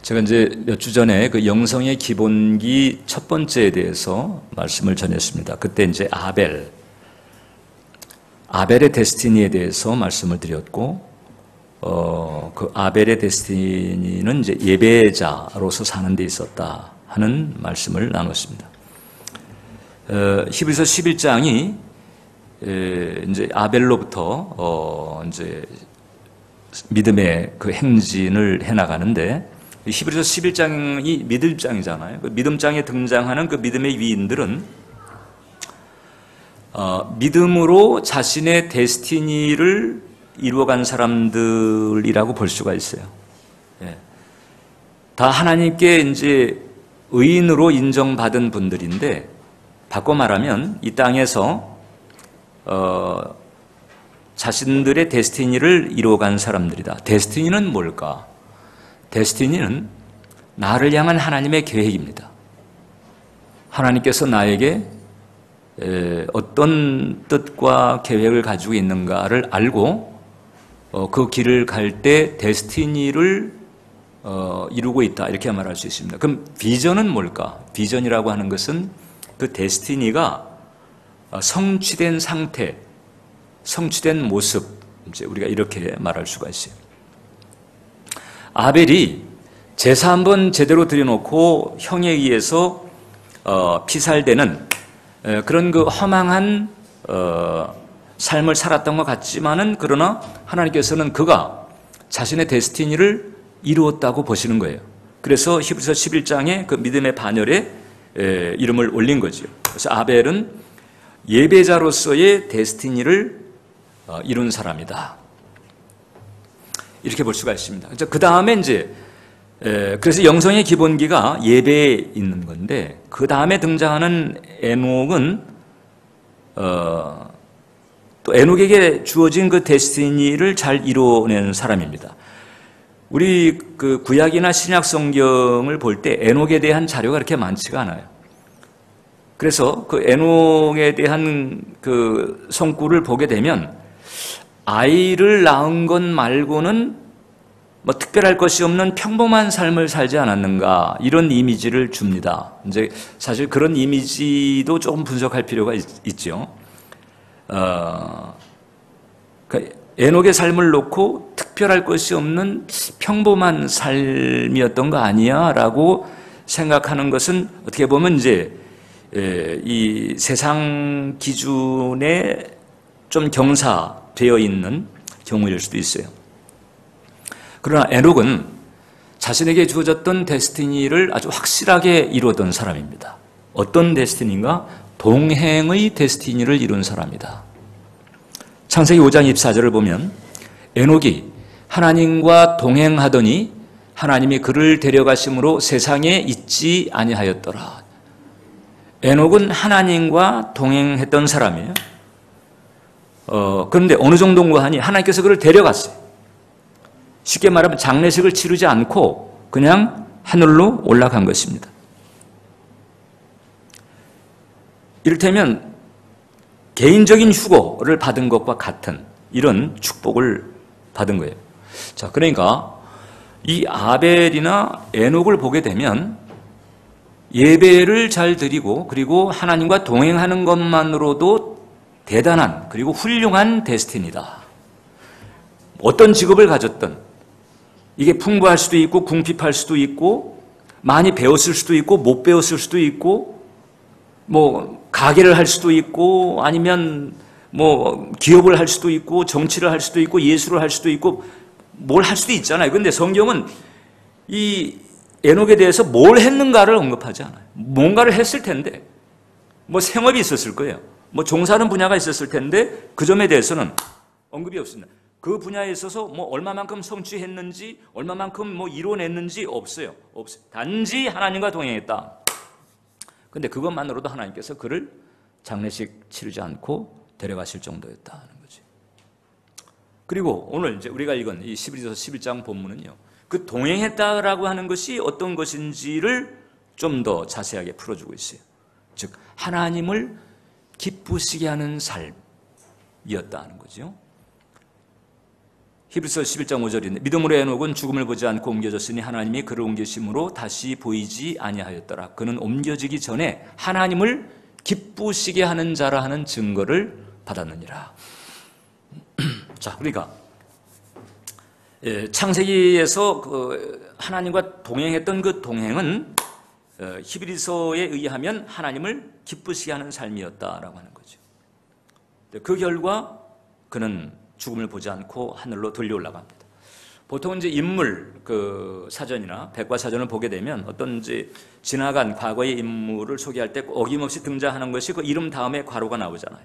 제가 이제 몇 주 전에 그 영성의 기본기 첫 번째에 대해서 말씀을 전했습니다. 그때 이제 아벨의 데스티니에 대해서 말씀을 드렸고, 그 아벨의 데스티니는 이제 예배자로서 사는 데 있었다 하는 말씀을 나눴습니다. 히브리서 11장이 이제 아벨로부터 이제 믿음의 그 행진을 해나가는데, 히브리서 11장이 믿음장이잖아요. 그 믿음장에 등장하는 그 믿음의 위인들은 믿음으로 자신의 데스티니를 이루어간 사람들이라고 볼 수가 있어요. 예. 다 하나님께 이제 의인으로 인정받은 분들인데, 바꿔 말하면 이 땅에서 자신들의 데스티니를 이루어간 사람들이다. 데스티니는 뭘까? 데스티니는 나를 향한 하나님의 계획입니다. 하나님께서 나에게 어떤 뜻과 계획을 가지고 있는가를 알고 그 길을 갈 때 데스티니를 이루고 있다, 이렇게 말할 수 있습니다. 그럼 비전은 뭘까? 비전이라고 하는 것은 그 데스티니가 성취된 상태, 성취된 모습, 이제 우리가 이렇게 말할 수가 있어요. 아벨이 제사 한번 제대로 드려놓고 형에 의해서 피살되는 그런 그 허망한 삶을 살았던 것 같지만은, 그러나 하나님께서는 그가 자신의 데스티니를 이루었다고 보시는 거예요. 그래서 히브리서 11장에 그 믿음의 반열에 이름을 올린 거죠. 그래서 아벨은 예배자로서의 데스티니를 이룬 사람이다, 이렇게 볼 수가 있습니다. 그 다음에 이제 그래서 영성의 기본기가 예배에 있는 건데, 그 다음에 등장하는 에녹은 또 에녹에게 주어진 그 데스티니를 잘 이루어낸 사람입니다. 우리 그 구약이나 신약 성경을 볼 때 에녹에 대한 자료가 그렇게 많지가 않아요. 그래서 그 에녹에 대한 그 성구를 보게 되면 아이를 낳은 것 말고는 뭐 특별할 것이 없는 평범한 삶을 살지 않았는가, 이런 이미지를 줍니다. 이제 사실 그런 이미지도 조금 분석할 필요가 있죠. 그러니까 에녹의 삶을 놓고 특별할 것이 없는 평범한 삶이었던 거 아니야? 라고 생각하는 것은 어떻게 보면 이제 이 세상 기준에 좀 경사되어 있는 경우일 수도 있어요. 그러나 에녹은 자신에게 주어졌던 데스티니를 아주 확실하게 이루었던 사람입니다. 어떤 데스티니인가? 동행의 데스티니를 이룬 사람이다. 창세기 5장 24절을 보면 에녹이 하나님과 동행하더니 하나님이 그를 데려가심으로 세상에 있지 아니하였더라. 에녹은 하나님과 동행했던 사람이에요. 그런데 어느 정도인가 하니 하나님께서 그를 데려갔어요. 쉽게 말하면 장례식을 치르지 않고 그냥 하늘로 올라간 것입니다. 이를테면 개인적인 휴거를 받은 것과 같은 이런 축복을 받은 거예요. 자, 그러니까 이 아벨이나 에녹을 보게 되면 예배를 잘 드리고, 그리고 하나님과 동행하는 것만으로도 대단한, 그리고 훌륭한 데스티니다. 어떤 직업을 가졌든 이게 풍부할 수도 있고 궁핍할 수도 있고 많이 배웠을 수도 있고 못 배웠을 수도 있고 뭐 가게를 할 수도 있고 아니면 뭐 기업을 할 수도 있고 정치를 할 수도 있고 예술을 할 수도 있고 뭘 할 수도 있잖아요. 그런데 성경은 이 에녹에 대해서 뭘 했는가를 언급하지 않아요. 뭔가를 했을 텐데, 뭐 생업이 있었을 거예요. 뭐 종사하는 분야가 있었을 텐데 그 점에 대해서는 언급이 없습니다. 그 분야에 있어서 뭐 얼마만큼 성취했는지, 얼마만큼 뭐 이뤄냈는지 없어요. 단지 하나님과 동행했다. 근데 그것만으로도 하나님께서 그를 장례식 치르지 않고 데려가실 정도였다는 거지. 그리고 오늘 이제 우리가 읽은 이 히브리서 11장 본문은요, 그 동행했다라고 하는 것이 어떤 것인지를 좀 더 자세하게 풀어주고 있어요. 즉 하나님을 기쁘시게 하는 삶이었다는 거죠. 히브리서 11장 5절인데 믿음으로 에녹은 죽음을 보지 않고 옮겨졌으니 하나님이 그를 옮기심으로 다시 보이지 아니하였더라. 그는 옮겨지기 전에 하나님을 기쁘시게 하는 자라 하는 증거를 받았느니라. 자, 그러니까 창세기에서 그 하나님과 동행했던 그 동행은 히브리서에 의하면 하나님을 기쁘시게 하는 삶이었다라고 하는 거죠. 그 결과 그는 죽음을 보지 않고 하늘로 들려 올라갑니다. 보통 이제 인물 그 사전이나 백과사전을 보게 되면 어떤 이제 지나간 과거의 인물을 소개할 때 어김없이 등장하는 것이 그 이름 다음에 괄호가 나오잖아요.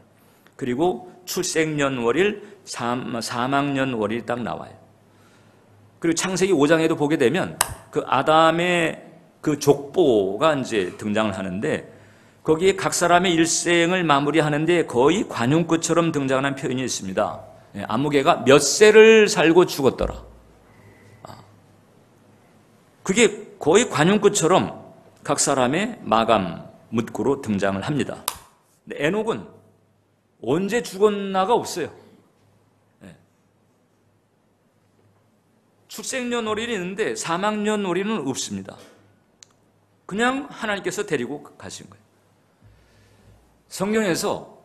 그리고 출생년월일, 사망년월일 딱 나와요. 그리고 창세기 5장에도 보게 되면 그 아담의 그 족보가 이제 등장을 하는데 거기에 각 사람의 일생을 마무리하는데 거의 관용구처럼 등장하는 표현이 있습니다. 아무개가 몇 세를 살고 죽었더라. 그게 거의 관용구처럼 각 사람의 마감 문구로 등장을 합니다. 근데 에녹은 언제 죽었나가 없어요. 출생년월일이 있는데 사망년월일은 없습니다. 그냥 하나님께서 데리고 가신 거예요. 성경에서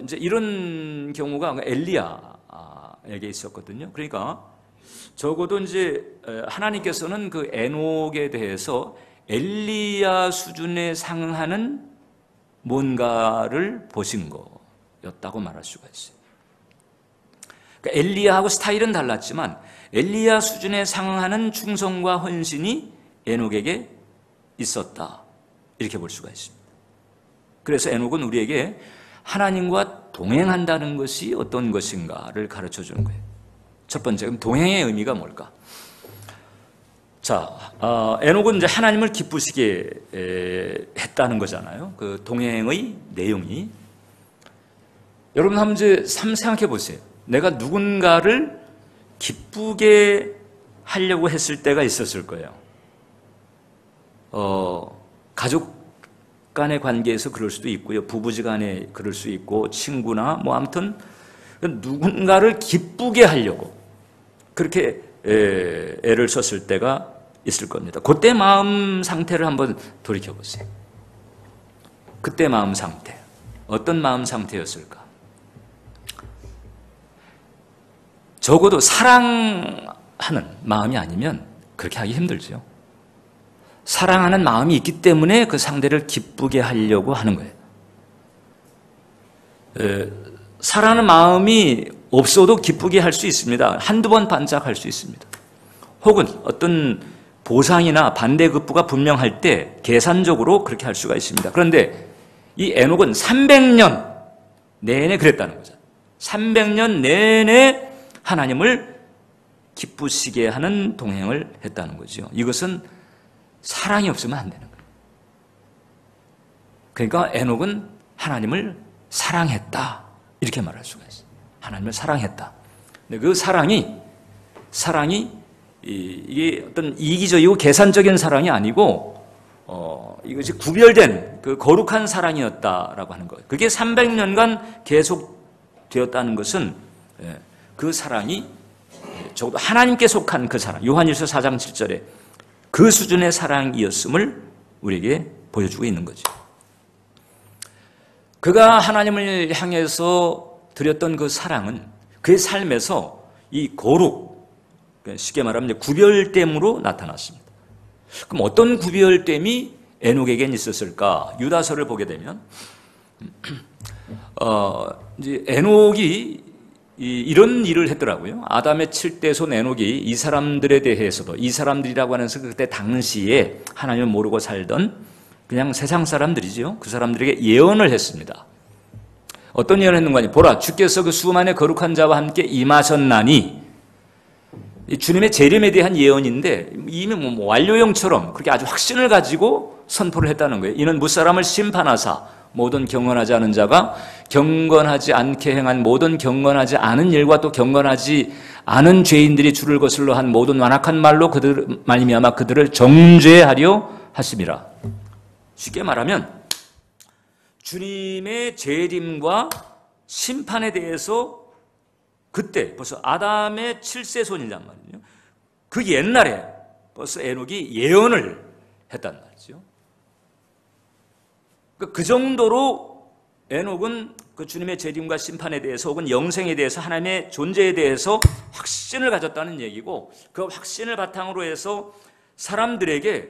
이제 이런 경우가 엘리야에게 있었거든요. 그러니까 적어도 이제 하나님께서는 그 에녹에 대해서 엘리야 수준에 상응하는 뭔가를 보신 거였다고 말할 수가 있어요. 그러니까 엘리야하고 스타일은 달랐지만 엘리야 수준에 상응하는 충성과 헌신이 에녹에게 있었다. 이렇게 볼 수가 있습니다. 그래서 에녹은 우리에게 하나님과 동행한다는 것이 어떤 것인가를 가르쳐 주는 거예요. 첫 번째, 그럼 동행의 의미가 뭘까? 자, 에녹은 이제 하나님을 기쁘시게 했다는 거잖아요. 그 동행의 내용이. 여러분 한번 이제 생각해 보세요. 내가 누군가를 기쁘게 하려고 했을 때가 있었을 거예요. 가족 간의 관계에서 그럴 수도 있고요. 부부지간에 그럴 수 있고 친구나 뭐 아무튼 누군가를 기쁘게 하려고 그렇게 애를 썼을 때가 있을 겁니다. 그때 마음 상태를 한번 돌이켜보세요. 그때 마음 상태. 어떤 마음 상태였을까? 적어도 사랑하는 마음이 아니면 그렇게 하기 힘들죠. 사랑하는 마음이 있기 때문에 그 상대를 기쁘게 하려고 하는 거예요. 사랑하는 마음이 없어도 기쁘게 할 수 있습니다. 한두 번 반짝할 수 있습니다. 혹은 어떤 보상이나 반대급부가 분명할 때 계산적으로 그렇게 할 수가 있습니다. 그런데 이 에녹은 300년 내내 그랬다는 거죠. 300년 내내 하나님을 기쁘시게 하는 동행을 했다는 거죠. 이것은 사랑이 없으면 안 되는 거예요. 그러니까 에녹은 하나님을 사랑했다. 이렇게 말할 수가 있어요. 하나님을 사랑했다. 근데 그 사랑이 이게 어떤 이기적이고 계산적인 사랑이 아니고 이것이 구별된 그 거룩한 사랑이었다라고 하는 거예요. 그게 300년간 계속되었다는 것은 그 사랑이 적어도 하나님께 속한 그 사랑, 요한일서 4장 7절에 그 수준의 사랑이었음을 우리에게 보여주고 있는 거죠. 그가 하나님을 향해서 드렸던 그 사랑은 그의 삶에서 이 거룩, 쉽게 말하면 구별됨으로 나타났습니다. 그럼 어떤 구별됨이 에녹에겐 있었을까? 유다서를 보게 되면 이제 에녹이 이런 일을 했더라고요. 아담의 7대손 에녹이 이 사람들에 대해서도, 이 사람들이라고 하는 그때 당시에 하나님을 모르고 살던 그냥 세상 사람들이죠. 그 사람들에게 예언을 했습니다. 어떤 예언을 했는가 하니, 보라, 주께서 그 수만의 거룩한 자와 함께 임하셨나니, 주님의 재림에 대한 예언인데 이미 뭐 완료형처럼 그렇게 아주 확신을 가지고 선포를 했다는 거예요. 이는 무사람을 심판하사 모든 경건하지 않은 자가 경건하지 않게 행한 모든 경건하지 않은 일과 또 경건하지 않은 죄인들이 주를 거슬러 한 모든 완악한 말로 그들 말미암아 그들을 정죄하려 하심이라. 쉽게 말하면 주님의 재림과 심판에 대해서 그때 벌써 아담의 7세 손이란 말이에요. 그 옛날에 벌써 에녹이 예언을 했단 말이죠. 그 정도로 에녹은 그 주님의 재림과 심판에 대해서 혹은 영생에 대해서 하나님의 존재에 대해서 확신을 가졌다는 얘기고, 그 확신을 바탕으로 해서 사람들에게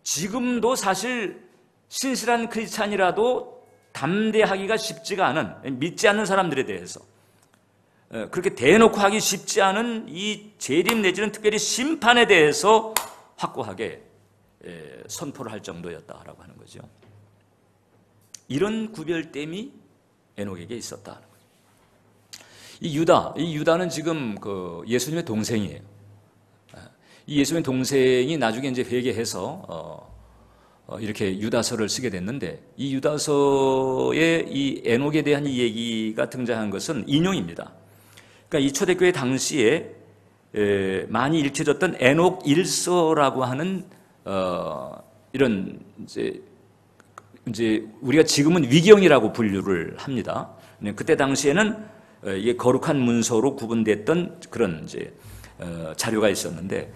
지금도 사실 신실한 크리스찬이라도 담대하기가 쉽지가 않은, 믿지 않는 사람들에 대해서 그렇게 대놓고 하기 쉽지 않은 이 재림 내지는 특별히 심판에 대해서 확고하게 선포를 할 정도였다라고 하는 거죠. 이런 구별됨이 에녹에게 있었다는 거죠. 이 유다는 지금 그 예수님의 동생이에요. 이 예수님의 동생이 나중에 이제 회개해서 이렇게 유다서를 쓰게 됐는데, 이 유다서에 이 에녹에 대한 이 얘기가 등장한 것은 인용입니다. 그러니까 이 초대교회 당시에 많이 읽혀졌던 에녹 일서라고 하는 이런 이제 우리가 지금은 위경이라고 분류를 합니다. 그때 당시에는 이게 거룩한 문서로 구분됐던 그런 이제 자료가 있었는데,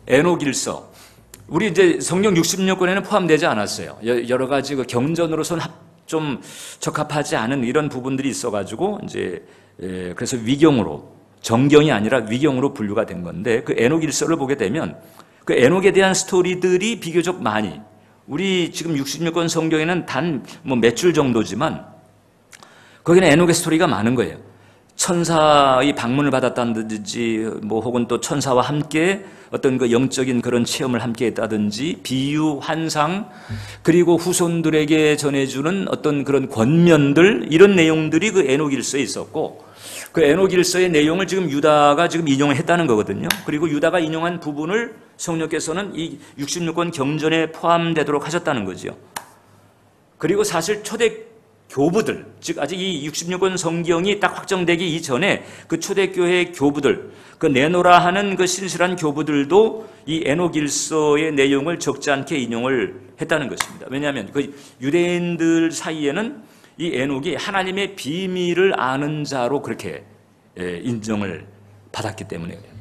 에녹 일서, 우리 이제 성경 66권에는 포함되지 않았어요. 여러 가지 그 경전으로서는 좀 적합하지 않은 이런 부분들이 있어가지고 이제 그래서 위경으로, 정경이 아니라 위경으로 분류가 된 건데, 그 에녹 일서를 보게 되면 그 에녹에 대한 스토리들이 비교적 많이, 우리 지금 66권 성경에는 단 뭐 몇 줄 정도지만 거기는 에녹의 스토리가 많은 거예요. 천사의 방문을 받았다든지, 뭐 혹은 또 천사와 함께 어떤 그 영적인 그런 체험을 함께 했다든지, 비유, 환상, 그리고 후손들에게 전해주는 어떤 그런 권면들, 이런 내용들이 그 에녹 일서에 있었고, 그 에녹 일서의 내용을 지금 유다가 지금 인용을 했다는 거거든요. 그리고 유다가 인용한 부분을 성령께서는 이 66권 경전에 포함되도록 하셨다는 거죠. 그리고 사실 초대 교부들, 즉 아직 이 66권 성경이 딱 확정되기 이전에 그 초대교회 교부들, 그 내노라 하는 그 신실한 교부들도 이 에녹 일서의 내용을 적지 않게 인용을 했다는 것입니다. 왜냐하면 그 유대인들 사이에는 이 에녹이 하나님의 비밀을 아는 자로 그렇게 인정을 받았기 때문에 그래요.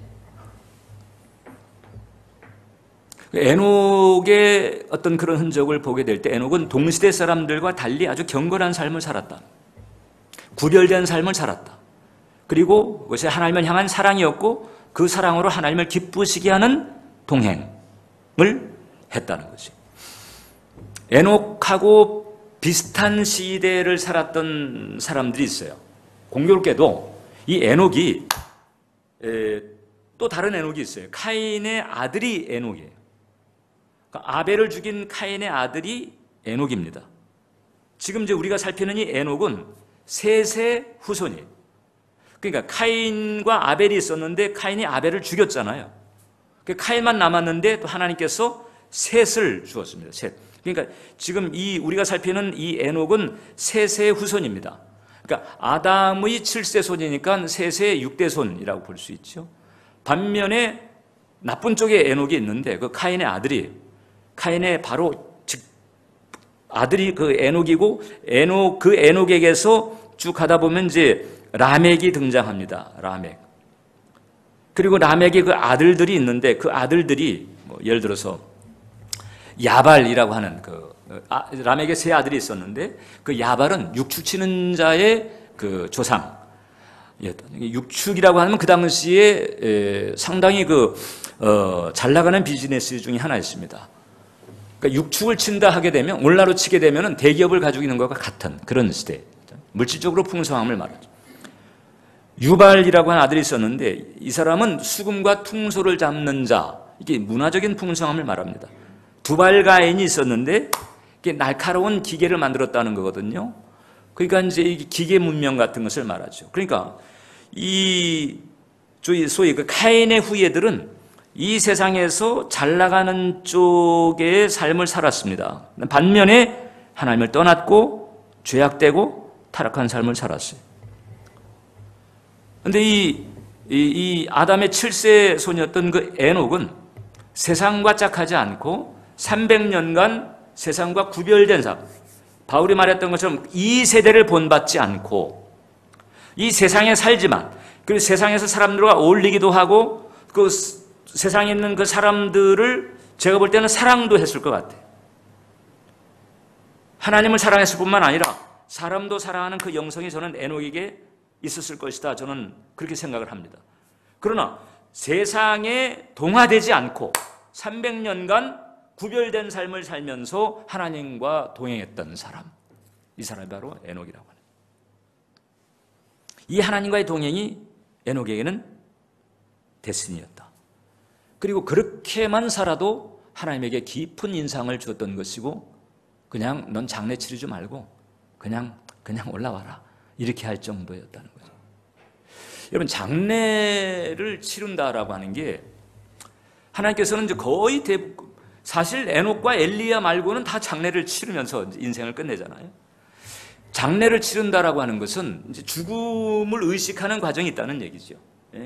에녹의 어떤 그런 흔적을 보게 될 때, 에녹은 동시대 사람들과 달리 아주 경건한 삶을 살았다. 구별된 삶을 살았다. 그리고 그것이 하나님을 향한 사랑이었고, 그 사랑으로 하나님을 기쁘시게 하는 동행을 했다는 것이. 에녹하고 비슷한 시대를 살았던 사람들이 있어요. 공교롭게도 이 에녹이 또 다른 에녹이 있어요. 카인의 아들이 에녹이에요. 그러니까 아벨을 죽인 카인의 아들이 에녹입니다. 지금 이제 우리가 살피는 이 에녹은 셋의 후손이에요. 그러니까 카인과 아벨이 있었는데 카인이 아벨을 죽였잖아요. 카인만 남았는데 또 하나님께서 셋을 주었습니다. 셋. 그러니까 지금 이 우리가 살피는 이 에녹은 셋의 후손입니다. 그러니까 아담의 7세 손이니까 셋의 6대 손이라고 볼 수 있죠. 반면에 나쁜 쪽에 에녹이 있는데 그 카인의 아들이, 카인의 바로 아들이 그 에녹이고, 그 에녹에게서 쭉 가다 보면 이제 라멕이 등장합니다. 라멕. 그리고 라멕의 그 아들들이 있는데, 그 아들들이 뭐 예를 들어서 야발이라고 하는 라멕의 세 아들이 있었는데, 그 야발은 육축 치는 자의 그 조상. 육축이라고 하면 그 당시에 상당히 잘 나가는 비즈니스 중에 하나였습니다. 그러니까 육축을 친다 하게 되면, 오늘날로 치게 되면 대기업을 가지고 있는 것과 같은 그런 시대. 물질적으로 풍성함을 말하죠. 유발이라고 하는 아들이 있었는데, 이 사람은 수금과 퉁소를 잡는 자, 이게 문화적인 풍성함을 말합니다. 두발가인이 있었는데, 이게 날카로운 기계를 만들었다는 거거든요. 그러니까 이제 이 기계 문명 같은 것을 말하죠. 그러니까 소위 그 카인의 후예들은 이 세상에서 잘 나가는 쪽의 삶을 살았습니다. 반면에 하나님을 떠났고 죄악되고 타락한 삶을 살았어요. 그런데 이 아담의 7세 손이었던 그 에녹은 세상과 짝하지 않고 300년간 세상과 구별된 삶, 바울이 말했던 것처럼 이 세대를 본받지 않고 이 세상에 살지만, 그리고 세상에서 사람들과 어울리기도 하고 그 세상에 있는 그 사람들을 제가 볼 때는 사랑도 했을 것 같아요. 하나님을 사랑했을 뿐만 아니라 사람도 사랑하는 그 영성이 저는 에녹에게 있었을 것이다. 저는 그렇게 생각을 합니다. 그러나 세상에 동화되지 않고 300년간 구별된 삶을 살면서 하나님과 동행했던 사람, 이 사람이 바로 에녹이라고 합니다. 이 하나님과의 동행이 에녹에게는 데스니였다. 그리고 그렇게만 살아도 하나님에게 깊은 인상을 주었던 것이고, 그냥 넌 장례 치르지 말고 그냥 올라와라, 이렇게 할 정도였다는 거죠. 여러분, 장례를 치른다라고 하는 게 하나님께서는 이제 거의 대부분, 사실 에녹과 엘리야 말고는 다 장례를 치르면서 인생을 끝내잖아요. 장례를 치른다라고 하는 것은 이제 죽음을 의식하는 과정이 있다는 얘기죠.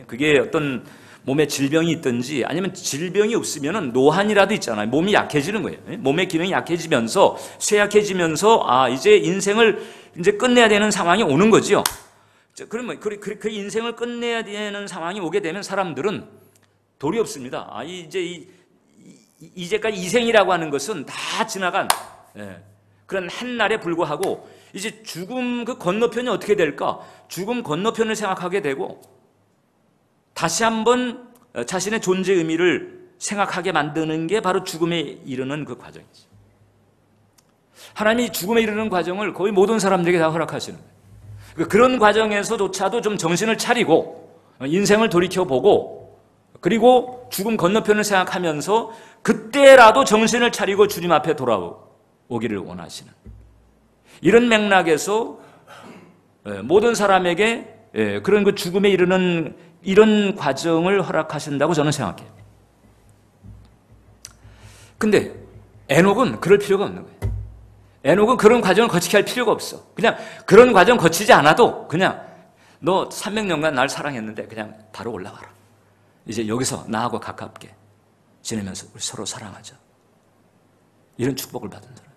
그게 어떤 몸에 질병이 있든지 아니면 질병이 없으면은 노환이라도 있잖아요. 몸이 약해지는 거예요. 몸의 기능이 약해지면서, 쇠약해지면서 이제 인생을 이제 끝내야 되는 상황이 오는 거죠. 그러면 그 인생을 끝내야 되는 상황이 오게 되면 사람들은 도리 없습니다. 이제까지 이생이라고 하는 것은 다 지나간 그런 한 날에 불과하고, 이제 죽음 그 건너편이 어떻게 될까? 죽음 건너편을 생각하게 되고 다시 한번 자신의 존재 의미를 생각하게 만드는 게 바로 죽음에 이르는 그 과정이지. 하나님이 죽음에 이르는 과정을 거의 모든 사람들에게 다 허락하시는 거예요. 그런 과정에서조차도 좀 정신을 차리고 인생을 돌이켜보고, 그리고 죽음 건너편을 생각하면서 그때라도 정신을 차리고 주님 앞에 돌아오기를 원하시는, 이런 맥락에서 모든 사람에게 그런 그 죽음에 이르는 이런 과정을 허락하신다고 저는 생각해요. 근데 에녹은 그럴 필요가 없는 거예요. 에녹은 그런 과정을 거치게 할 필요가 없어. 그냥 그런 과정 거치지 않아도 그냥 너 300년간 날 사랑했는데 그냥 바로 올라가라. 이제 여기서 나하고 가깝게 지내면서 우리 서로 사랑하자. 이런 축복을 받은 사람.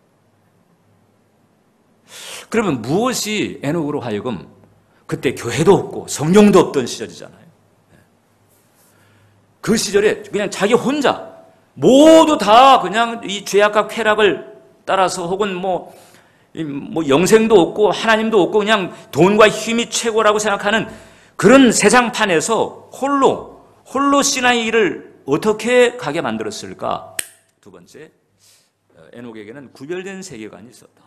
그러면 무엇이 에녹으로 하여금, 그때 교회도 없고 성경도 없던 시절이잖아요. 그 시절에 그냥 자기 혼자 모두 다 그냥 이 죄악과 쾌락을 따라서, 혹은 뭐 영생도 없고 하나님도 없고 그냥 돈과 힘이 최고라고 생각하는 그런 세상판에서 홀로 신앙의 길을 어떻게 가게 만들었을까? 두 번째, 에녹에게는 구별된 세계관이 있었다.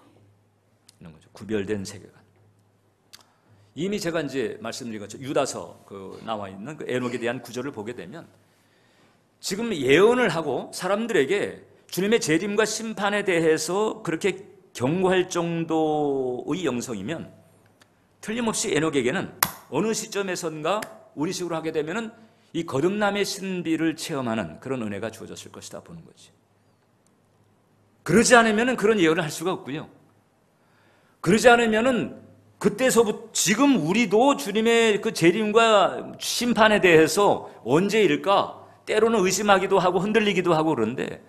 이런 거죠. 구별된 세계관. 이미 제가 이제 말씀드린 것처럼 유다서 나와 있는 그 에녹에 대한 구절을 보게 되면, 지금 예언을 하고 사람들에게 주님의 재림과 심판에 대해서 그렇게 경고할 정도의 영성이면 틀림없이 에녹에게는 어느 시점에선가 우리식으로 하게 되면은 이 거듭남의 신비를 체험하는 그런 은혜가 주어졌을 것이다 보는 거지. 그러지 않으면은 그런 예언을 할 수가 없고요. 그러지 않으면은 그때서부터 지금 우리도 주님의 그 재림과 심판에 대해서 언제일까? 때로는 의심하기도 하고 흔들리기도 하고 그런데,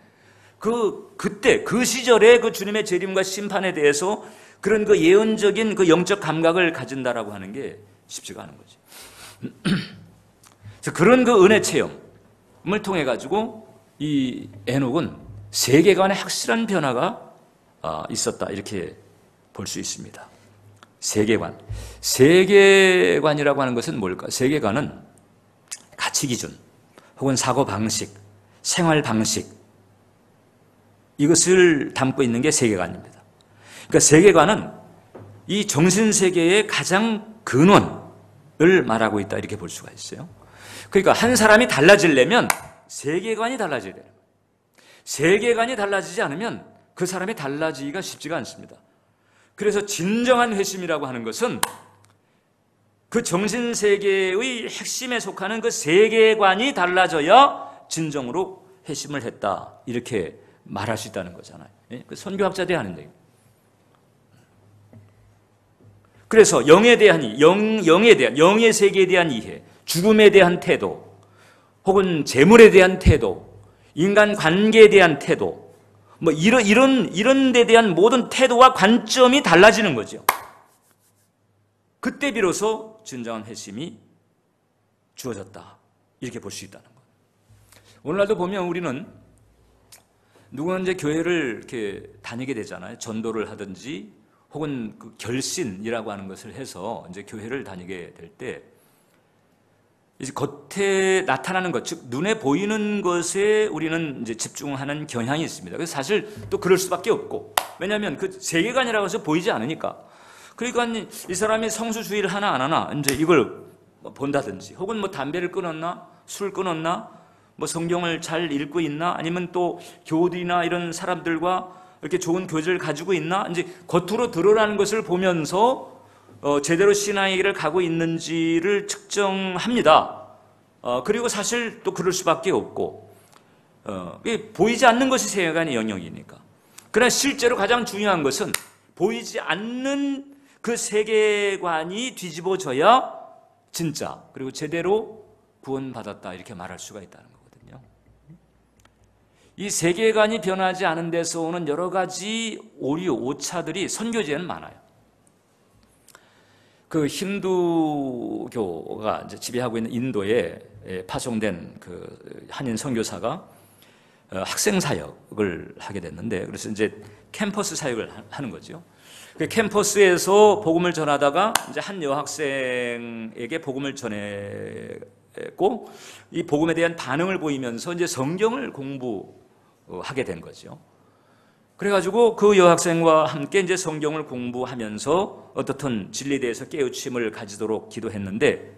그때 그 시절에 그 주님의 재림과 심판에 대해서 그런 그 예언적인 그 영적 감각을 가진다라고 하는 게 쉽지가 않은 거지. 그래서 그런 그 은혜 체험을 통해 가지고 이 에녹은 세계관에 확실한 변화가 있었다, 이렇게 볼 수 있습니다. 세계관이라고 하는 것은 뭘까? 세계관은 가치 기준 혹은 사고 방식, 생활 방식, 이것을 담고 있는 게 세계관입니다. 그러니까 세계관은 이 정신세계의 가장 근원을 말하고 있다, 이렇게 볼 수가 있어요. 그러니까 한 사람이 달라지려면 세계관이 달라져야 돼요. 세계관이 달라지지 않으면 그 사람이 달라지기가 쉽지가 않습니다. 그래서 진정한 회심이라고 하는 것은 그 정신세계의 핵심에 속하는 그 세계관이 달라져야 진정으로 회심을 했다, 이렇게 말할 수 있다는 거잖아요. 그 선교학자들이 하는 얘기. 그래서 영에 대한 영의 세계에 대한 이해, 죽음에 대한 태도, 혹은 재물에 대한 태도, 인간 관계에 대한 태도, 뭐 이런 데 대한 모든 태도와 관점이 달라지는 거죠. 그때 비로소 진정한 회심이 주어졌다. 이렇게 볼 수 있다는 것. 오늘날도 보면 우리는 누구나 이제 교회를 이렇게 다니게 되잖아요. 전도를 하든지 혹은 그 결신이라고 하는 것을 해서 이제 교회를 다니게 될 때 이제 겉에 나타나는 것, 즉 눈에 보이는 것에 우리는 이제 집중하는 경향이 있습니다. 그래서 사실 또 그럴 수밖에 없고, 왜냐하면 그 세계관이라고 해서 보이지 않으니까. 그러니까 이 사람이 성수주의를 하나 안 하나 이제 이걸 본다든지, 혹은 뭐 담배를 끊었나, 술 끊었나, 뭐 성경을 잘 읽고 있나, 아니면 또 교우들이나 이런 사람들과 이렇게 좋은 교제를 가지고 있나, 이제 겉으로 드러나는 것을 보면서 제대로 신앙의 길을 가고 있는지를 측정합니다. 그리고 사실 또 그럴 수밖에 없고, 보이지 않는 것이 세계관의 영역이니까. 그러나 실제로 가장 중요한 것은 보이지 않는 그 세계관이 뒤집어져야 진짜, 그리고 제대로 구원받았다 이렇게 말할 수가 있다는 거거든요. 이 세계관이 변하지 않은 데서 오는 여러 가지 오류, 오차들이 선교지에는 많아요. 그 힌두교가 이제 지배하고 있는 인도에 파송된 그 한인 선교사가 학생 사역을 하게 됐는데, 그래서 이제 캠퍼스 사역을 하는 거죠. 그 캠퍼스에서 복음을 전하다가 이제 한 여학생에게 복음을 전했고, 이 복음에 대한 반응을 보이면서 이제 성경을 공부하게 된 거죠. 그래가지고 그 여학생과 함께 이제 성경을 공부하면서 어떻든 진리에 대해서 깨우침을 가지도록 기도했는데,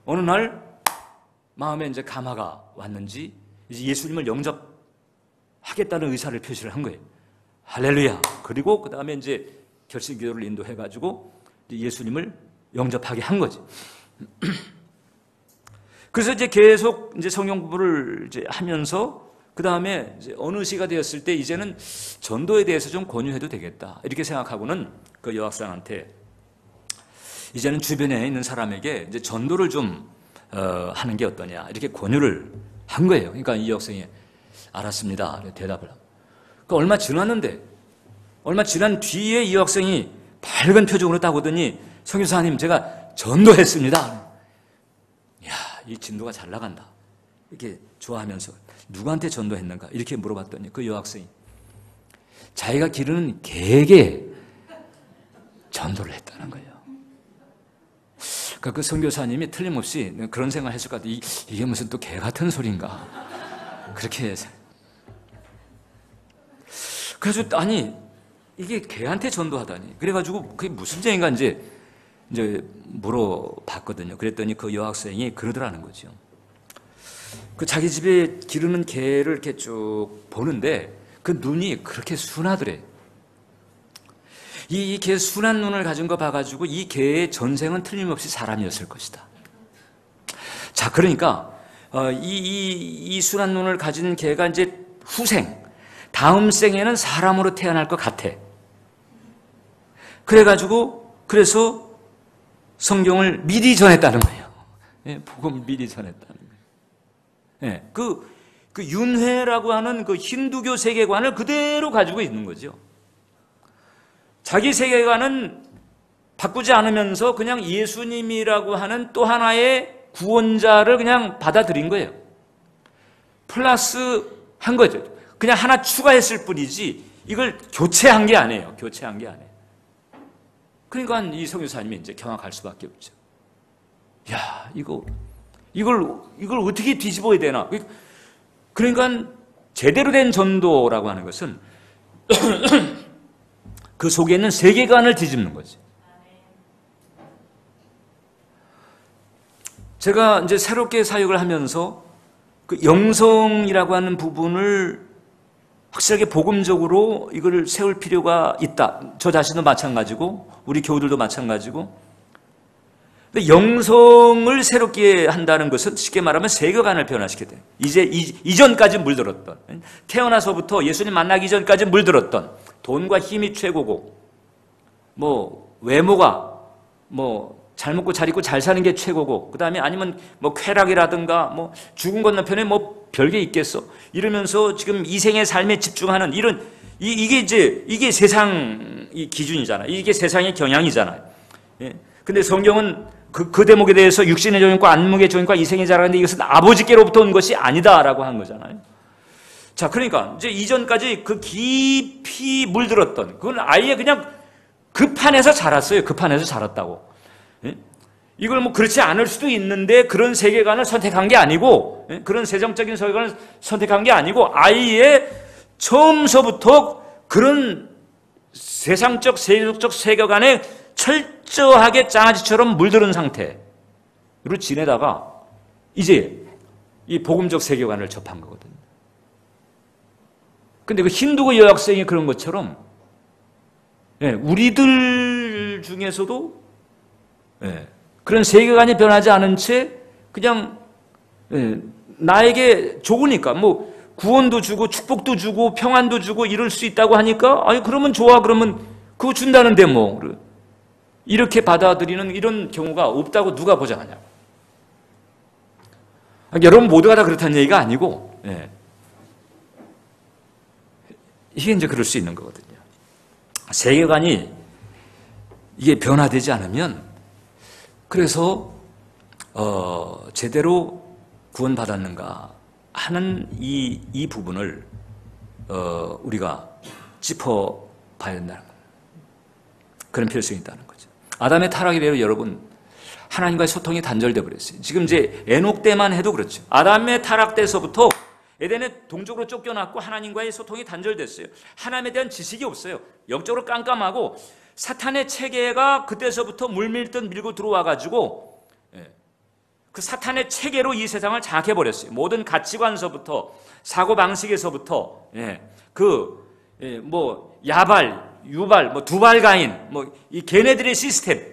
어느 날 마음에 이제 감화가 왔는지 이제 예수님을 영접하겠다는 의사를 표시를 한 거예요. 할렐루야. 그리고 그 다음에 이제 결심 기도를 인도해가지고 예수님을 영접하게 한 거지. 그래서 이제 계속 이제 성경 공부를 이제 하면서 그 다음에 어느 시가 되었을 때 이제는 전도에 대해서 좀 권유해도 되겠다 이렇게 생각하고는 그 여학생한테 이제는 주변에 있는 사람에게 이제 전도를 좀 하는 게 어떠냐 이렇게 권유를 한 거예요. 그러니까 이 여학생이 알았습니다 대답을 하고, 그러니까 얼마 지났는데 얼마 지난 뒤에 이 여학생이 밝은 표정으로 딱 오더니 선교사님 제가 전도했습니다. 이야, 이 진도가 잘 나간다 이렇게 좋아하면서 누구한테 전도했는가 이렇게 물어봤더니 그 여학생이 자기가 기르는 개에게 전도를 했다는 거예요. 그러니까 그 선교사님이 틀림없이 그런 생각을 했을 것 같아요. 이게 무슨 또 개 같은 소리인가 그렇게 해서. 그래서 아니 이게 개한테 전도하다니, 그래가지고 그게 무슨 죄인가 이제 물어봤거든요. 그랬더니 그 여학생이 그러더라는 거죠. 그 자기 집에 기르는 개를 이렇게 쭉 보는데 그 눈이 그렇게 순하더래. 이 개 순한 눈을 가진 거 봐가지고 이 개의 전생은 틀림없이 사람이었을 것이다. 자, 그러니까 이 순한 눈을 가진 개가 이제 후생, 다음 생에는 사람으로 태어날 것 같아. 그래서 성경을 미리 전했다는 거예요. 예, 복음을 미리 전했다는 거예요. 예, 그 윤회라고 하는 그 힌두교 세계관을 그대로 가지고 있는 거죠. 자기 세계관은 바꾸지 않으면서 그냥 예수님이라고 하는 또 하나의 구원자를 그냥 받아들인 거예요. 플러스 한 거죠. 그냥 하나 추가했을 뿐이지 이걸 교체한 게 아니에요. 교체한 게 아니에요. 그러니까 이 선교사님이 이제 경악할 수밖에 없죠. 야, 이걸 어떻게 뒤집어야 되나? 그러니까 제대로 된 전도라고 하는 것은 그 속에 있는 세계관을 뒤집는 거지. 제가 이제 새롭게 사역을 하면서 그 영성이라고 하는 부분을 확실하게 복음적으로 이걸 세울 필요가 있다. 저 자신도 마찬가지고 우리 교우들도 마찬가지고. 근데 영성을 새롭게 한다는 것은 쉽게 말하면 세계관을 변화시켜야 돼요. 이제 이전까지 물들었던, 태어나서부터 예수님 만나기 전까지 물들었던 돈과 힘이 최고고, 뭐 외모가 뭐 잘 먹고 잘 입고 잘 사는 게 최고고, 그 다음에 아니면 뭐 쾌락이라든가 뭐 죽은 건너편에 뭐 별게 있겠어 이러면서 지금 이생의 삶에 집중하는 이런 이게 세상의 기준이잖아요. 이게 세상의 경향이잖아요. 예. 근데 성경은 그 대목에 대해서 육신의 종인과 안목의 종인과 이생의 자라는데 이것은 아버지께로부터 온 것이 아니다라고 한 거잖아요. 자, 그러니까 이제 이전까지 그 깊이 물들었던 그건 아예 그냥 그 판에서 자랐어요. 그 판에서 자랐다고. 예? 이걸 뭐 그렇지 않을 수도 있는데 그런 세계관을 선택한 게 아니고, 예? 그런 세정적인 세계관을 선택한 게 아니고 아예 처음서부터 그런 세상적 세속적 세계관에 철저하게 장아지처럼 물들은 상태로 지내다가 이제 이 복음적 세계관을 접한 거거든요. 근데 그 힌두교 여학생이 그런 것처럼, 예, 우리들 중에서도, 예, 그런 세계관이 변하지 않은 채 그냥, 예, 나에게 좋으니까 뭐 구원도 주고 축복도 주고 평안도 주고 이럴 수 있다고 하니까 아니 그러면 좋아, 그러면 그거 준다는데 뭐 이렇게 받아들이는 이런 경우가 없다고 누가 보장하냐고. 여러분 모두가 다 그렇다는 얘기가 아니고, 예, 이게 이제 그럴 수 있는 거거든요. 세계관이 이게 변화되지 않으면 그래서 제대로 구원받았는가 하는 이 부분을 우리가 짚어봐야 된다는 그런 필요성이 있다는 거죠. 아담의 타락 이래로 여러분 하나님과의 소통이 단절돼 버렸어요. 지금 이제 에녹 때만 해도 그렇죠. 아담의 타락 때서부터 에덴의 동쪽으로 쫓겨났고 하나님과의 소통이 단절됐어요. 하나님에 대한 지식이 없어요. 영적으로 깜깜하고 사탄의 체계가 그때서부터 물밀듯 밀고 들어와가지고, 예, 그 사탄의 체계로 이 세상을 장악해버렸어요. 모든 가치관서부터 사고방식에서부터, 예, 뭐 야발, 유발, 뭐 두발가인, 뭐 이 걔네들의 시스템,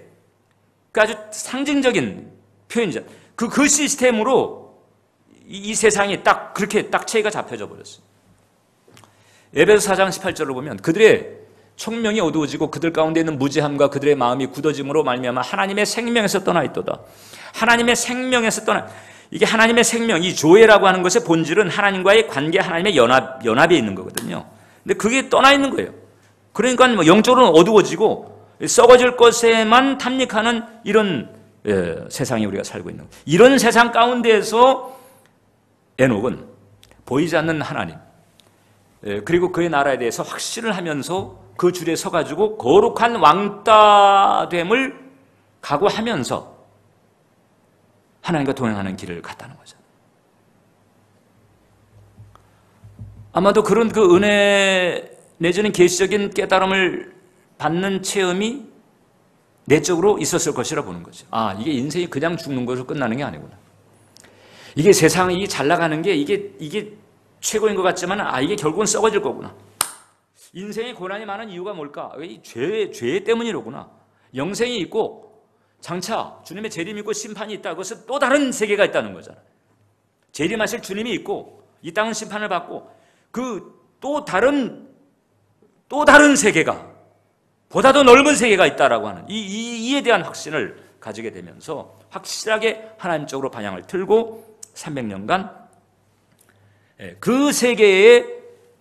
그 아주 상징적인 표현이죠. 그 시스템으로 이 세상이 딱 그렇게 딱 체계가 잡혀져 버렸어요. 에베소 4장 18절을 보면 그들의 총명이 어두워지고 그들 가운데 있는 무지함과 그들의 마음이 굳어짐으로 말미암아 하나님의 생명에서 떠나 있도다. 하나님의 생명에서 떠나, 이게 하나님의 생명, 이 조회라고 하는 것의 본질은 하나님과의 관계, 하나님의 연합에 있는 거거든요. 근데 그게 떠나 있는 거예요. 그러니까 뭐 영적으로는 어두워지고 썩어질 것에만 탐닉하는 이런, 예, 세상에 우리가 살고 있는 거예요. 이런 세상 가운데에서 에녹은 보이지 않는 하나님, 그리고 그의 나라에 대해서 확신을 하면서 그 줄에 서가지고 거룩한 왕따됨을 각오하면서 하나님과 동행하는 길을 갔다는 거죠. 아마도 그런 그 은혜 내지는 계시적인 깨달음을 받는 체험이 내적으로 있었을 것이라 보는 거죠. 아, 이게 인생이 그냥 죽는 것으로 끝나는 게 아니구나. 이게 세상이 잘 나가는 게 이게 최고인 것 같지만 이게 결국은 썩어질 거구나. 인생에 고난이 많은 이유가 뭘까? 죄 때문이로구나. 영생이 있고 장차 주님의 재림이 있고 심판이 있다. 그것은 또 다른 세계가 있다는 거잖아요. 재림하실 주님이 있고 이 땅은 심판을 받고 그 또 다른 세계가, 보다 더 넓은 세계가 있다라고 하는 이에 대한 확신을 가지게 되면서 확실하게 하나님 쪽으로 방향을 틀고 300년간 그 세계에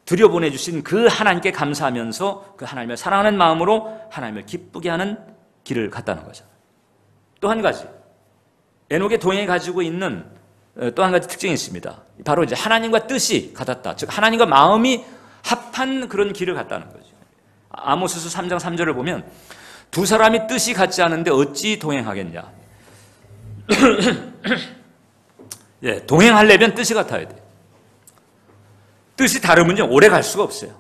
들여보내주신 그 하나님께 감사하면서 그 하나님을 사랑하는 마음으로 하나님을 기쁘게 하는 길을 갔다는 거죠. 또 한 가지, 에녹의 동행이 가지고 있는 또 한 가지 특징이 있습니다. 바로 이제 하나님과 뜻이 같았다. 즉 하나님과 마음이 합한 그런 길을 갔다는 거죠. 아모스서 3장 3절을 보면 두 사람이 뜻이 같지 않은데 어찌 동행하겠냐. 예, 동행하려면 뜻이 같아야 돼. 뜻이 다르면요 오래 갈 수가 없어요.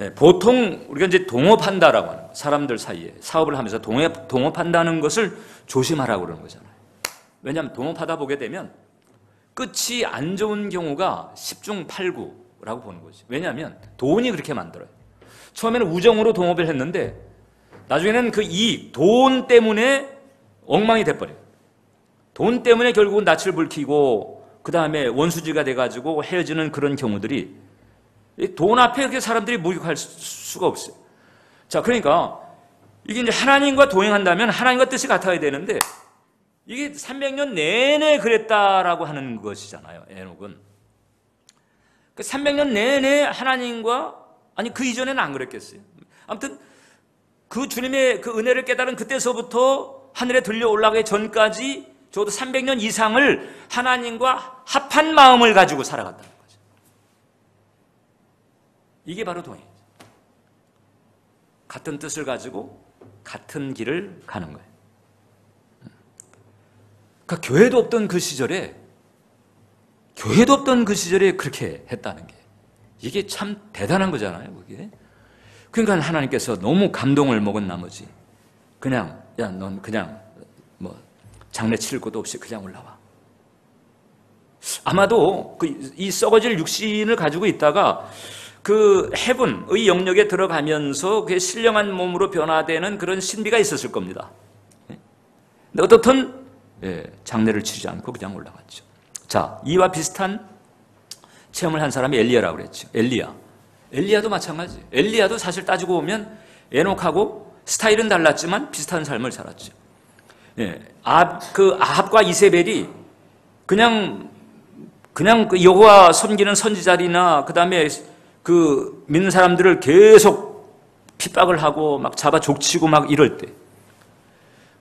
예, 보통 우리가 이제 동업한다라고 하는 거, 사람들 사이에 사업을 하면서 동업한다는 것을 조심하라고 그러는 거잖아요. 왜냐하면 동업하다 보게 되면 끝이 안 좋은 경우가 10중 8구라고 보는 거지. 왜냐하면 돈이 그렇게 만들어요. 처음에는 우정으로 동업을 했는데 나중에는 그 이익, 돈 때문에 엉망이 돼버려요. 돈 때문에 결국은 낯을 붉히고 그 다음에 원수지가 돼가지고 헤어지는 그런 경우들이, 돈 앞에 이렇게 사람들이 목욕할 수가 없어요. 자, 그러니까 이게 이제 하나님과 동행한다면 하나님과 뜻이 같아야 되는데 이게 300년 내내 그랬다라고 하는 것이잖아요. 에녹은 300년 내내 하나님과, 아니 그 이전에는 안 그랬겠어요. 아무튼 그 주님의 그 은혜를 깨달은 그때서부터 하늘에 들려 올라가기 전까지 적어도 300년 이상을 하나님과 합한 마음을 가지고 살아갔다는 거죠. 이게 바로 동행이죠. 같은 뜻을 가지고 같은 길을 가는 거예요. 그러니까 교회도 없던 그 시절에 그렇게 했다는 게 이게 참 대단한 거잖아요. 그게. 그러니까 하나님께서 너무 감동을 먹은 나머지 그냥 야, 넌 그냥 뭐 장례 치를 것도 없이 그냥 올라와. 아마도 이 썩어질 육신을 가지고 있다가 그 해분의 영역에 들어가면서 그게 신령한 몸으로 변화되는 그런 신비가 있었을 겁니다. 근데 어떻든 장례를 치르지 않고 그냥 올라갔죠. 자, 이와 비슷한 체험을 한 사람이 엘리야라고 그랬죠. 엘리야도 마찬가지예요. 엘리야도 사실 따지고 보면 에녹하고 스타일은 달랐지만 비슷한 삶을 살았죠. 아합과 이세벨이 그냥 그 여호와 섬기는 선지자들이나 그다음에 그 믿는 사람들을 계속 핍박을 하고 막 잡아 족치고 막 이럴 때,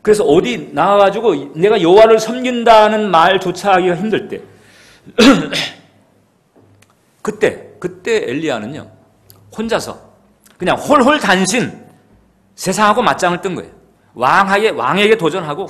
그래서 어디 나와가지고 내가 여호와를 섬긴다는 말조차 하기가 힘들 때 그때 엘리야는요 혼자서 그냥 홀홀 단신 세상하고 맞짱을 뜬 거예요. 왕에게 도전하고,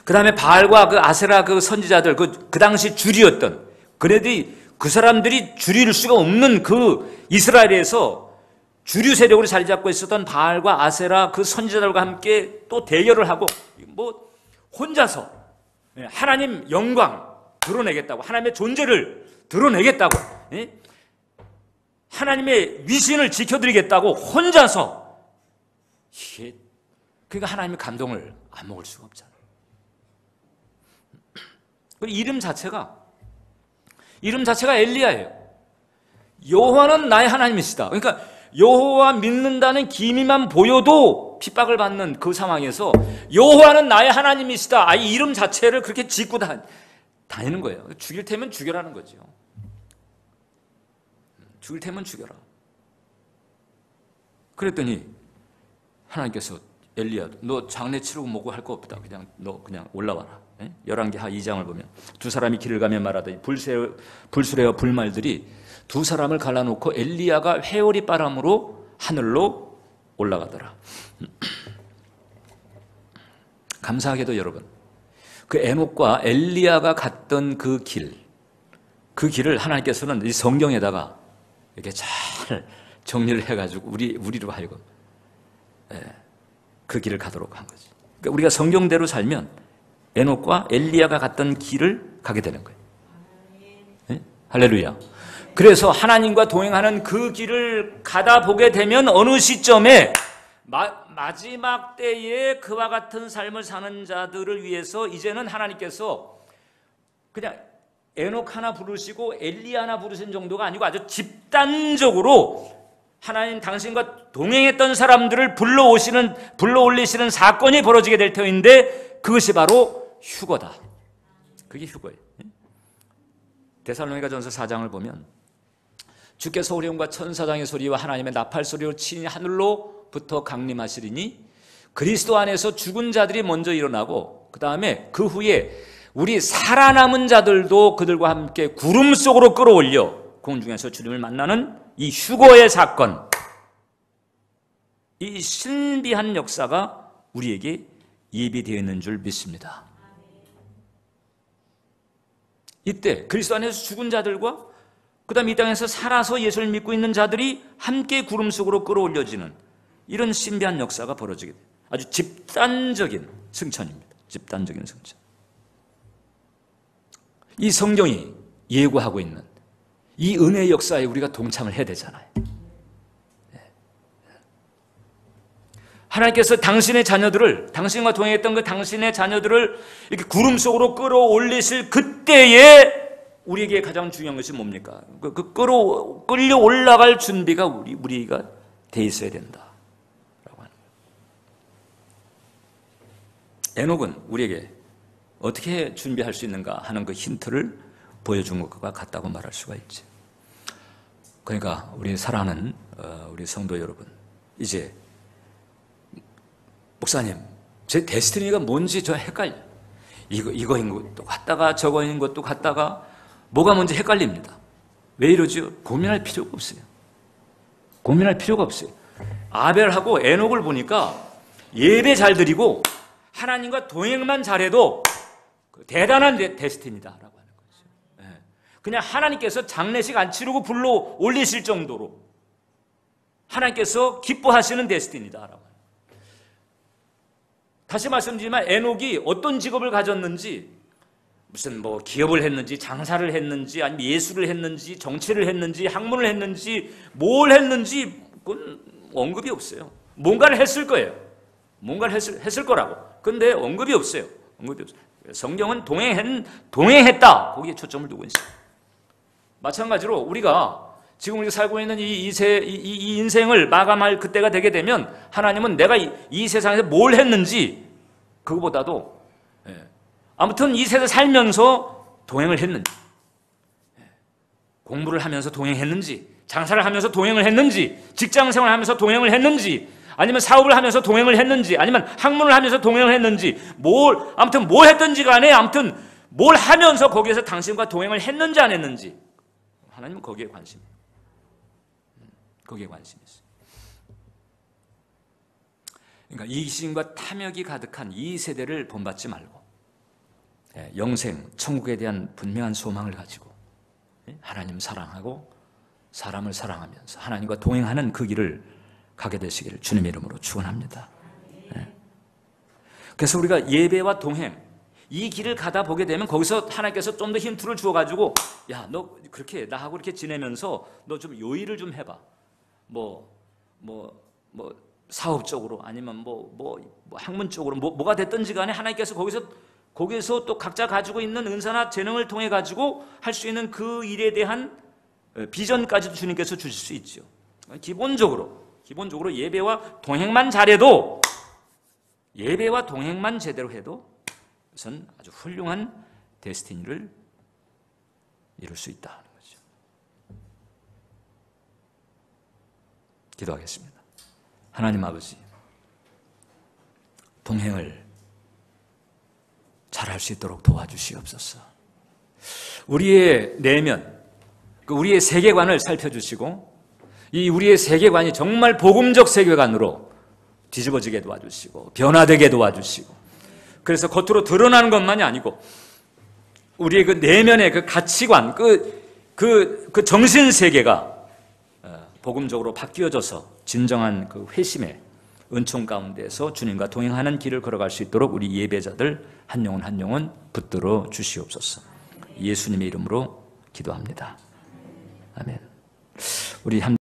그 다음에 바알과 그 아세라 그 선지자들 그 당시 주리였던, 그래도 그 사람들이 주리일 수가 없는 그 이스라엘에서 주류 세력으로 자리 잡고 있었던 바알과 아세라 그 선지자들과 함께 또 대결을 하고, 뭐 혼자서 하나님 영광 드러내겠다고, 하나님의 존재를 드러내겠다고, 하나님의 위신을 지켜드리겠다고 혼자서, 그러니까 하나님의 감동을 안 먹을 수가 없잖아요. 이름 자체가 엘리야예요. 여호와는 나의 하나님이시다. 그러니까 여호와 믿는다는 기미만 보여도 핍박을 받는 그 상황에서 여호와는 나의 하나님이시다. 이 이름 자체를 그렇게 짓고 다니는 거예요. 죽일 테면 죽여라는 거죠. 죽일 테면 죽여라. 그랬더니 하나님께서 엘리야, 너 장례 치르고 뭐고 할 거 없다. 너 그냥 올라와라. 열왕기하 2장을 보면 두 사람이 길을 가며 말하더니 불수레와 불말들이 두 사람을 갈라놓고 엘리야가 회오리 바람으로 하늘로 올라가더라. 감사하게도 여러분, 그 에녹과 엘리야가 갔던 그 길을 하나님께서는 이 성경에다가 이렇게 잘 정리를 해가지고 우리로 하여금 그 길을 가도록 한 거지. 그러니까 우리가 성경대로 살면 에녹과 엘리야가 갔던 길을 가게 되는 거예요. 네? 할렐루야. 그래서 하나님과 동행하는 그 길을 가다 보게 되면 어느 시점에 마지막 때에 그와 같은 삶을 사는 자들을 위해서 이제는 하나님께서 그냥 에녹 하나 부르시고 엘리야 하나 부르신 정도가 아니고 아주 집단적으로 하나님 당신과 동행했던 사람들을 불러올리시는 사건이 벌어지게 될 터인데, 그것이 바로 휴거다. 그게 휴거예요. 데살로니가전서 4장을 보면 주께서 오리온과 천사장의 소리와 하나님의 나팔 소리로 친히 하늘로부터 강림하시리니 그리스도 안에서 죽은 자들이 먼저 일어나고 그 다음에 그 후에 우리 살아남은 자들도 그들과 함께 구름 속으로 끌어올려 공중에서 주님을 만나는 이 휴거의 사건, 이 신비한 역사가 우리에게 예비되어 있는 줄 믿습니다. 이때 그리스도 안에서 죽은 자들과 그 다음에 이 땅에서 살아서 예수를 믿고 있는 자들이 함께 구름 속으로 끌어올려지는 이런 신비한 역사가 벌어지게 돼요. 아주 집단적인 승천입니다. 집단적인 승천. 이 성경이 예고하고 있는 이 은혜의 역사에 우리가 동참을 해야 되잖아요. 하나님께서 당신의 자녀들을, 당신과 동행했던 그 당신의 자녀들을 이렇게 구름 속으로 끌어올리실 그때에 우리에게 가장 중요한 것이 뭡니까? 끌려 올라갈 준비가 우리가 돼 있어야 된다. 라고 하는 거예요. 에녹은 우리에게 어떻게 준비할 수 있는가 하는 그 힌트를 보여준 것과 같다고 말할 수가 있지. 그러니까 우리 사랑하는 우리 성도 여러분, 이제 목사님 제 데스티니가 뭔지 저 헷갈려. 이거인 것도 같다가 저거인 것도 같다가 뭐가 뭔지 헷갈립니다. 왜 이러죠? 고민할 필요가 없어요. 고민할 필요가 없어요. 아벨하고 에녹을 보니까 예배 잘 드리고 하나님과 동행만 잘해도 대단한 데스티니다라고 하는 거죠. 그냥 하나님께서 장례식 안 치르고 불러 올리실 정도로 하나님께서 기뻐하시는 데스티니다라고 하는 거예요. 다시 말씀드리지만 에녹이 어떤 직업을 가졌는지, 무슨 뭐 기업을 했는지 장사를 했는지 아니면 예술을 했는지 정치를 했는지 학문을 했는지 뭘 했는지 그건 언급이 없어요. 뭔가를 했을 거예요. 뭔가를 했을 거라고. 근데 언급이 없어요. 언급이 없어요. 성경은 동행했다. 거기에 초점을 두고 있어요. 마찬가지로 우리가 지금 우리가 살고 있는 이 인생을 마감할 그때가 되게 되면 하나님은 내가 이 세상에서 뭘 했는지 그거보다도 아무튼 이 세상 살면서 동행을 했는지, 공부를 하면서 동행했는지, 장사를 하면서 동행을 했는지, 직장생활을 하면서 동행을 했는지, 아니면 사업을 하면서 동행을 했는지, 아니면 학문을 하면서 동행을 했는지, 아무튼 뭘 했든지 간에 아무튼 뭘 하면서 거기에서 당신과 동행을 했는지 안 했는지 하나님은 거기에 관심이에요. 거기에 관심이 있어요. 그러니까 이기심과 탐욕이 가득한 이 세대를 본받지 말고 영생, 천국에 대한 분명한 소망을 가지고 하나님 사랑하고 사람을 사랑하면서 하나님과 동행하는 그 길을 가게 되시기를 주님의 이름으로 축원합니다. 그래서 우리가 예배와 동행 이 길을 가다 보게 되면 거기서 하나님께서 좀 더 힌트를 주어가지고 야, 너 그렇게 나하고 이렇게 지내면서 너 좀 요일을 좀 해봐. 사업적으로 아니면 학문적으로 뭐가 됐든지 간에 하나님께서 거기서 또 각자 가지고 있는 은사나 재능을 통해 가지고 할 수 있는 그 일에 대한 비전까지도 주님께서 주실 수 있죠. 기본적으로 예배와 동행만 잘해도, 예배와 동행만 제대로 해도 그것은 아주 훌륭한 데스티니를 이룰 수 있다는 거죠. 기도하겠습니다. 하나님 아버지, 동행을 잘할 수 있도록 도와주시옵소서. 우리의 내면, 우리의 세계관을 살펴주시고 이 우리의 세계관이 정말 복음적 세계관으로 뒤집어지게 도와주시고 변화되게 도와주시고, 그래서 겉으로 드러나는 것만이 아니고 우리의 그 내면의 그 가치관, 그 정신 세계가 복음적으로 바뀌어져서 진정한 그 회심의 은총 가운데서 주님과 동행하는 길을 걸어갈 수 있도록 우리 예배자들 한 영혼 붙들어 주시옵소서. 예수님의 이름으로 기도합니다. 아멘. 우리